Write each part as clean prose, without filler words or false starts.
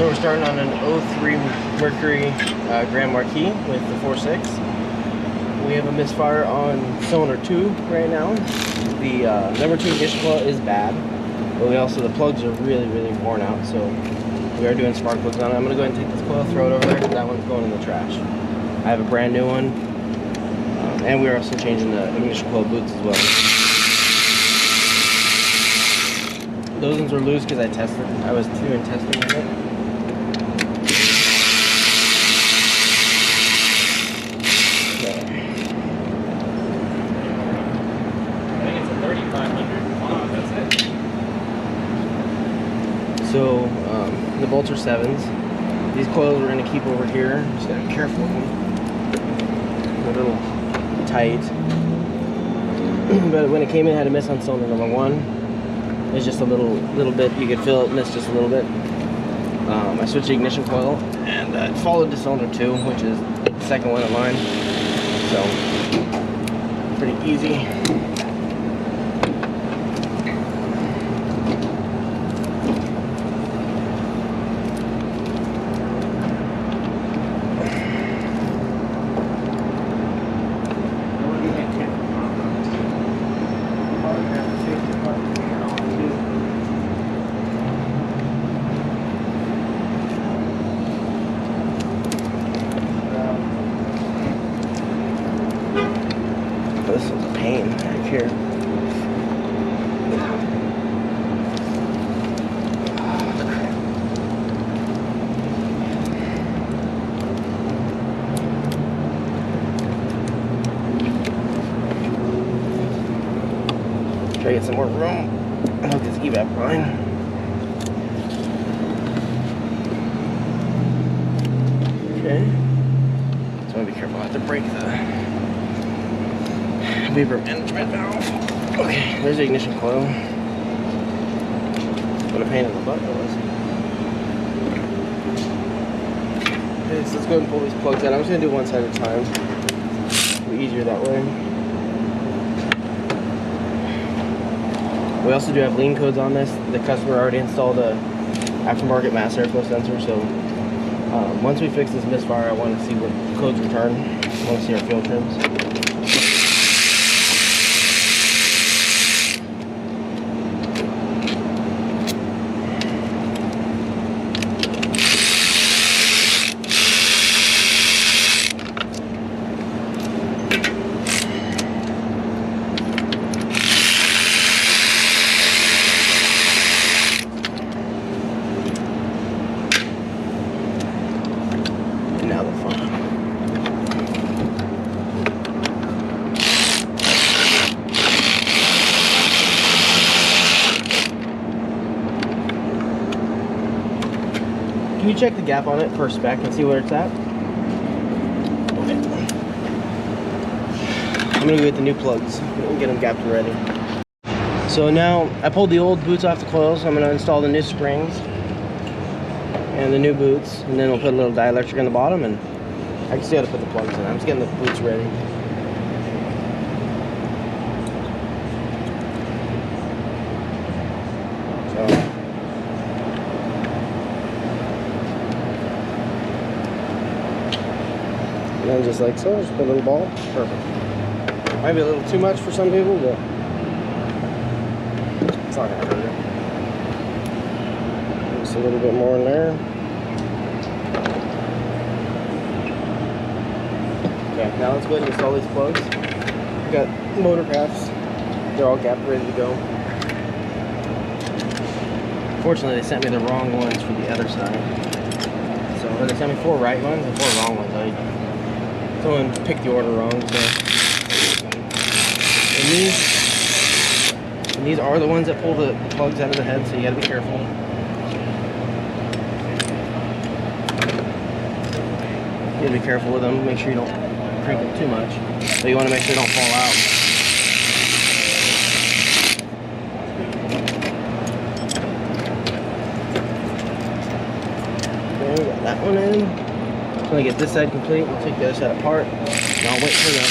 So we're starting on an 03 Mercury Grand Marquis with the 4.6. We have a misfire on cylinder 2 right now. The number 2 ignition coil is bad, but we also, the plugs are really worn out, so we are doing spark plugs on it. I'm going to go ahead and take this coil, throw it over there. That one's going in the trash. I have a brand new one, and we're also changing the ignition coil boots as well. Those ones were loose because I was doing testing on it. So the bolts are 7s. These coils we're going to keep over here. Just gotta be careful with them. They're a little tight. But when it came in, it had a miss on cylinder number 1. It's just a little bit. You could feel it miss just a little bit. I switched the ignition coil and it followed to cylinder 2, which is the second one in line. So pretty easy. This is a pain right here. Try to get some more room. Hook this evap line. Okay. So I'm gonna be careful. I have to break the vapor management valve. Okay, there's the ignition coil. What a pain in the butt that was. Okay, so let's go ahead and pull these plugs out. I'm just going to do one side at a time. It'll be easier that way. We also do have lean codes on this. The customer already installed a aftermarket mass airflow sensor, so once we fix this misfire, I want to see what codes return. I want to see our fuel trims. Now the fun. Can you check the gap on it per spec and see where it's at? Okay. I'm gonna go get the new plugs. We'll get them gapped and ready. So now I pulled the old boots off the coils. I'm gonna install the new springs and the new boots, and then we'll put a little dielectric in the bottom, and I can see how to put the plugs in. I'm just getting the boots ready. So, and then just like so, just put a little ball. Perfect. Might be a little too much for some people, but it's not gonna hurt. Just a little bit more in there. Okay, now let's go ahead and install these plugs. We've got motor paths. They're all gapped, ready to go. Fortunately, they sent me the wrong ones for the other side. So they sent me 4 right ones and 4 wrong ones. Someone picked the order wrong, so. And these are the ones that pull the plugs out of the head, so you gotta be careful. You gotta be careful with them, make sure you don't crank them too much. So you wanna make sure they don't fall out. Okay, we got that one in. I'm gonna get this side complete, we'll take the other side apart, and I'll wait for the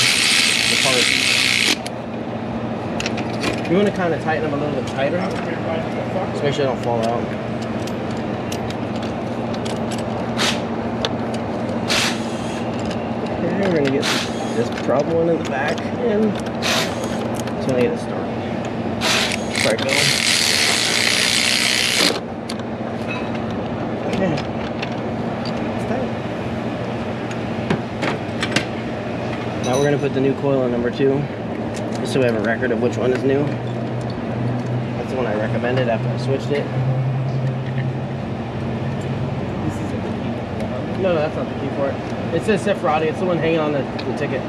part. You want to kind of tighten them a little bit tighter, just make sure they don't fall out. gonna get this problem one in the back and it's gonna get it started. Sorry, Bill. Okay. It's tight. Now we're gonna put the new coil in number 2, just so we have a record of which one is new. That's the one I recommended after I switched it. This is the key. No, that's not the key for it. It says Sefaradi. It's the one hanging on the ticket.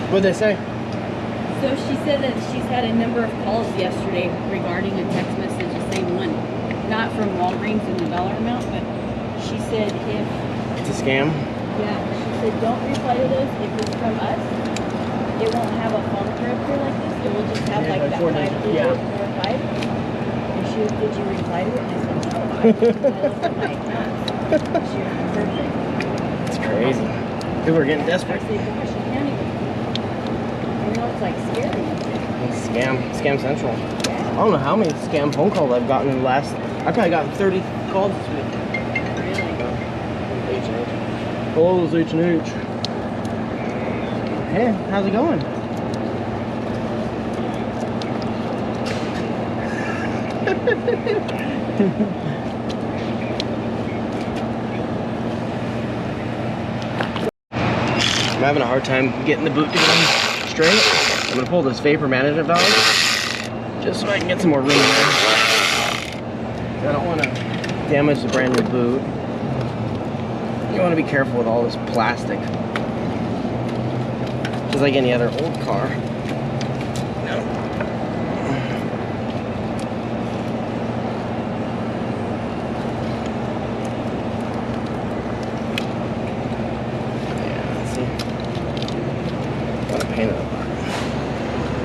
What'd they say? So she said that she's had a number of calls yesterday regarding a text message, the same one. Not from Walgreens in the dollar amount, but she said if... It's a scam? Yeah, she said don't reply to those. If it's from us, it won't have a phone character like this. It will just have like that 5-digit 4 or 5. And she was, did you reply to it? And I said, no, I didn't. She was perfect. It's crazy. People are getting I desperate. said, gosh, you can't even... You know, it's like scary. Scam Central. Yeah. I don't know how many scam phone calls I've gotten in the last... I've probably gotten 30 calls this week. Really? H&H. Hello, this is H&H. Hey, how's it going? I'm having a hard time getting the boot to go straight. I'm gonna pull this vapor management valve just so I can get some more room in there. I don't want to damage the brand new boot. You want to be careful with all this plastic, just like any other old car. No.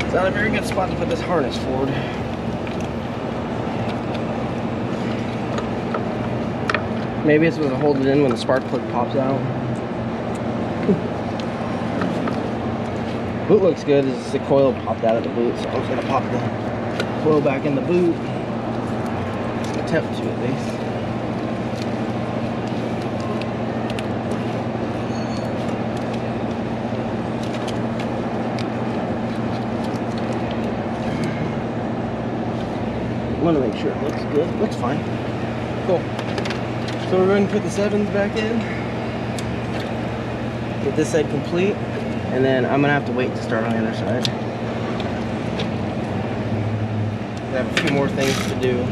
It's not a very good spot to put this harness forward. Maybe it's going to hold it in when the spark plug pops out. Boot looks good. It's the coil popped out of the boot, so I'm just going to pop the coil back in the boot. Attempt to, at least. I want to make sure it looks good. Looks fine. Cool. So we're going to put the 7s back in. Get this side complete. And then I'm going to have to wait to start on the other side. I have a few more things to do.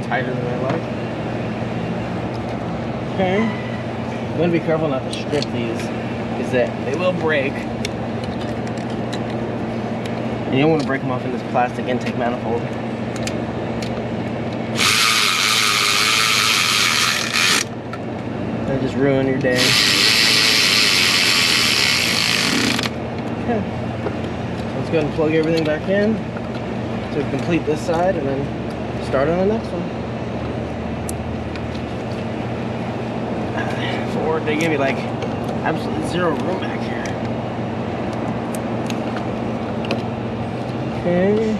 Tighter than I like. Okay. I'm going to be careful not to strip these, because they will break. And you don't want to break them off in this plastic intake manifold. That'll just ruin your day. Okay. So let's go ahead and plug everything back in to complete this side, and then start on the next one. Ford, they give me like absolutely zero room back here. Okay.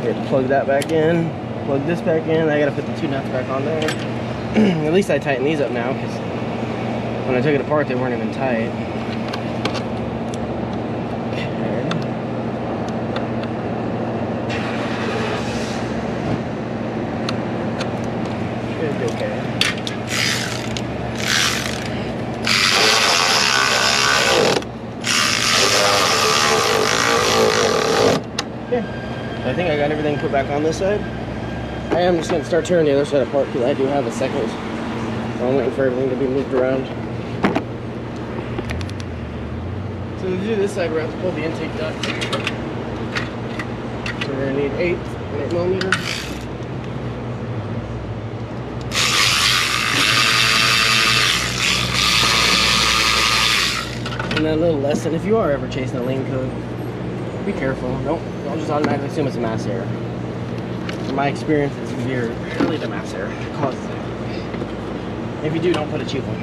Here, plug that back in. Plug this back in. I gotta put the 2 nuts back on there. At least I tighten these up now, because when I took it apart, they weren't even tight. Okay. I think I got everything put back on this side. I am just going to start tearing the other side apart because I do have a second. So I'm waiting for everything to be moved around. So to do this side, we're going to have to pull the intake duct. So we're going to need 8mm. a little lesson. If you are ever chasing a lane code, be careful. Don't just automatically assume it's a mass error. From my experience, it's rarely the mass error that causes it. If you do, don't put a cheap one.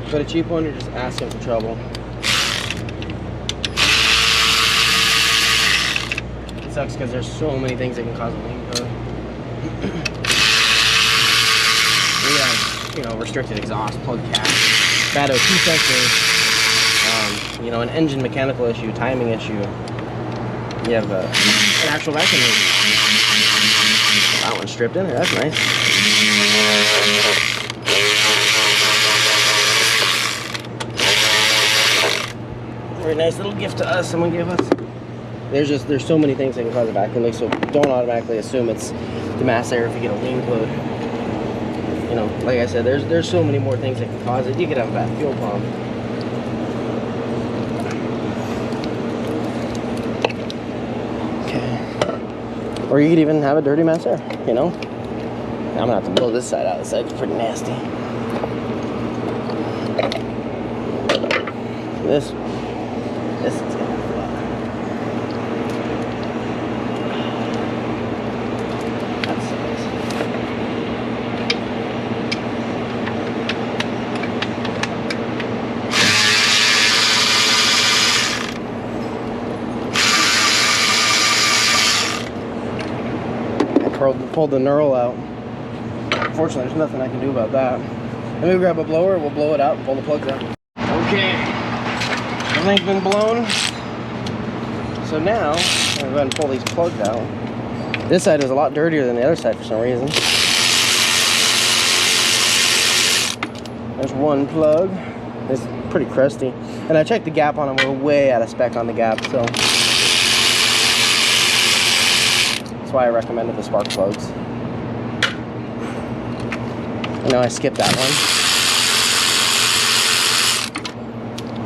Put a cheap one, you're just asking for trouble. It sucks because there's so many things that can cause a lane code. We have, you know, restricted exhaust, plug cap, bad O2 sensors, you know, an engine mechanical issue, timing issue. You have an actual vacuum engine. That one's stripped in there, that's nice. Very nice little gift to us someone gave us. There's so many things that can cause a vacuum leak, so don't automatically assume it's the mass error if you get a lane code. You know, like I said, there's so many more things that can cause it. You could have a bad fuel pump. Okay. Or you could even have a dirty mass error, you know? I'm gonna have to blow this side out. This side's pretty nasty. This is gonna be fun. That sucks. I pulled the knurl out. Unfortunately, there's nothing I can do about that. Let me grab a blower, we'll blow it out and pull the plugs out. Okay, everything's been blown. So now, I'm gonna go ahead and pull these plugs out. This side is a lot dirtier than the other side for some reason. There's one plug. It's pretty crusty. And I checked the gap on them, we're way out of spec on the gap, so. That's why I recommended the spark plugs. I know I skipped that one.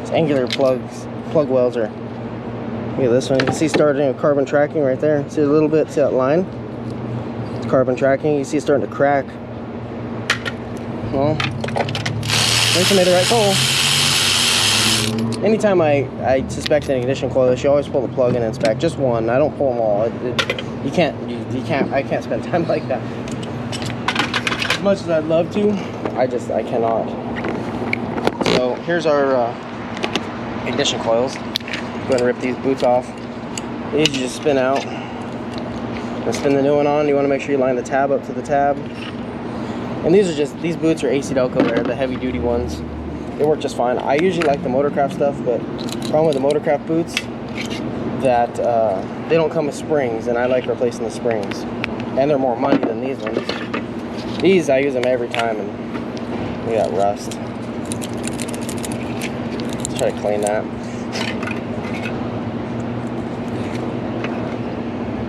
It's angular plugs, plug wells are. Look at this one. You can see starting with carbon tracking right there. See a little bit, see that line? It's carbon tracking. You see it starting to crack. Well, at least I made the right call. Anytime I suspect an ignition coil issue, I always pull the plug and inspect. Just one. I don't pull them all. You can't. I can't spend time like that. As much as I'd love to, I cannot. So here's our ignition coils. Go ahead and rip these boots off. These you just spin out. And spin the new one on. You want to make sure you line the tab up to the tab. And these boots are AC Delco. They're the heavy duty ones. They work just fine. I usually like the Motorcraft stuff, but the problem with the Motorcraft boots that they don't come with springs, and I like replacing the springs. And they're more money than these ones. These, I use them every time, and we got rust. Let's try to clean that.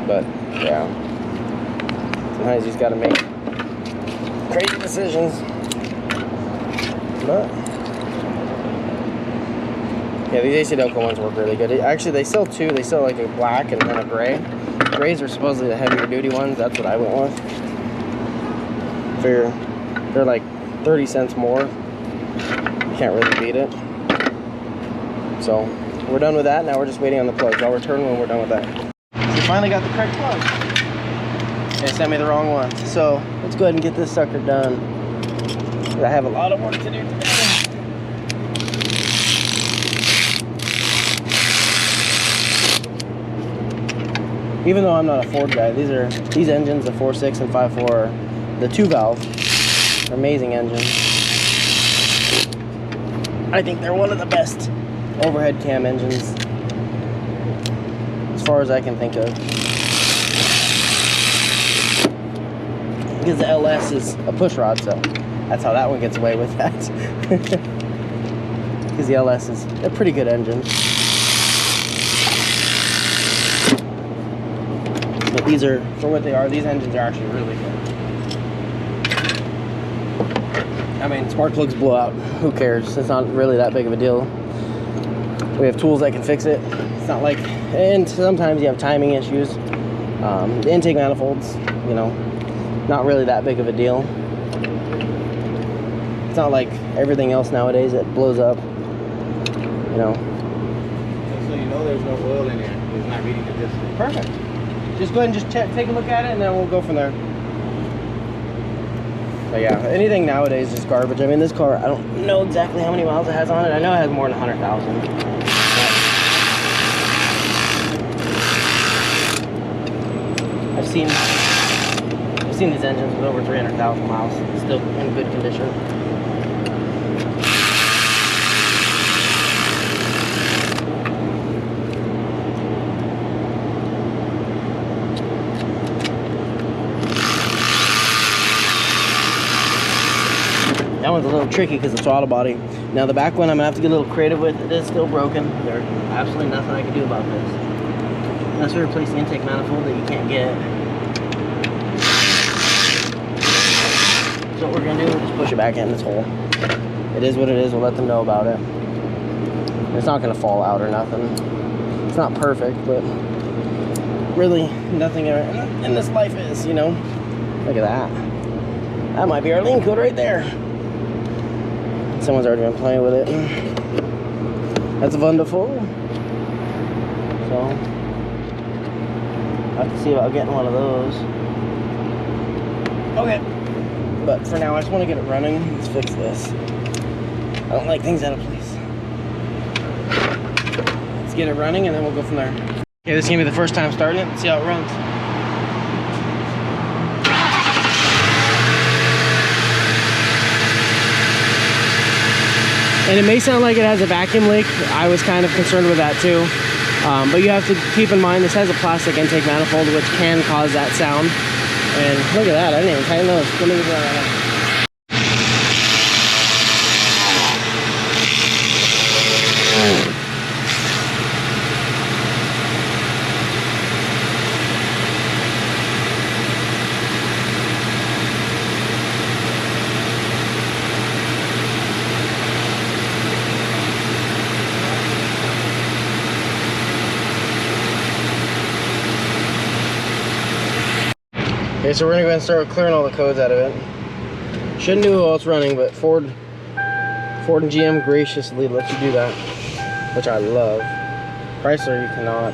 But, yeah. Sometimes you just gotta make crazy decisions. But, yeah, these AC Delco ones work really good. Actually, they sell two. They sell like a black and then a gray. Grays are supposedly the heavier duty ones. That's what I went with. They're like 30 cents more. You can't really beat it. So we're done with that. Now we're just waiting on the plugs. I'll return when we're done with that. So we finally got the correct plug. They sent me the wrong one. So let's go ahead and get this sucker done. I have a lot of work to do today. Even though I'm not a Ford guy, these engines, the 4.6 and 5.4, are the 2-valve, amazing engines. I think they're one of the best overhead cam engines, as far as I can think of. Because the LS is a push rod, so that's how that one gets away with that. Because the LS is a pretty good engine. But these are, for what they are, these engines are actually really good. I mean, spark plugs blow out. Who cares? It's not really that big of a deal. We have tools that can fix it. It's not like, and sometimes you have timing issues. The intake manifolds, you know, not really that big of a deal. not like everything else nowadays that blows up. You know. So you know there's no oil in there. It's not reading the distance. Perfect. Just go ahead and just take a look at it, and then we'll go from there. But yeah, anything nowadays is garbage. I mean, this car, I don't know exactly how many miles it has on it. I know it has more than 100,000. I've seen these engines with over 300,000 miles, still in good condition. That one's a little tricky because it's throttle body. Now the back one I'm gonna have to get a little creative with. It is still broken. There's absolutely nothing I can do about this. Unless we replace the intake manifold that you can't get. So what we're gonna do is just push it back in this hole. It is what it is. We'll let them know about it. It's not gonna fall out or nothing. It's not perfect, but really nothing in this life is, you know. Look at that. That might be our lean code right there. Someone's already been playing with it. That's wonderful. So I have to see about getting one of those. Okay. But for now, I just want to get it running. Let's fix this. I don't like things out of place. Let's get it running and then we'll go from there. Okay, this is gonna be the first time starting it. Let's see how it runs. And it may sound like it has a vacuum leak. I was kind of concerned with that too. But you have to keep in mind this has a plastic intake manifold which can cause that sound. And look at that, I didn't even tighten those. Let me get that right now. Okay, so we're gonna go ahead and start clearing all the codes out of it. Shouldn't do it while it's running, but Ford and GM graciously let you do that, which I love. Chrysler, you cannot.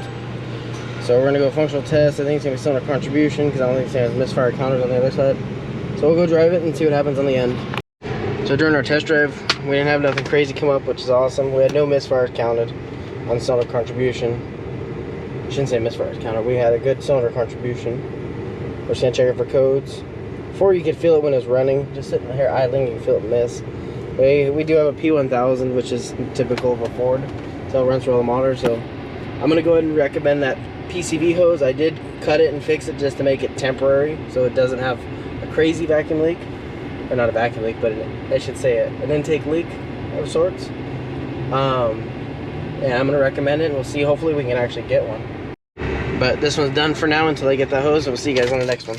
So we're gonna go functional test. I think it's gonna be cylinder contribution because I don't think it's gonna have misfire counters on the other side. So we'll go drive it and see what happens on the end. So during our test drive, we didn't have nothing crazy come up, which is awesome. We had no misfires counted on cylinder contribution. I shouldn't say misfires counted. We had a good cylinder contribution. We're just gonna check it for codes. Before you could feel it when it's running, just sitting here idling, you can feel it miss. We do have a P1000, which is typical of a Ford, so it runs through all the monitors. So I'm gonna go ahead and recommend that PCV hose. I did cut it and fix it just to make it temporary, so it doesn't have a crazy vacuum leak, or not a vacuum leak, but I should say an intake leak of sorts. And I'm gonna recommend it, and we'll see. Hopefully, we can actually get one. But this one's done for now until I get the hose, and we'll see you guys on the next one.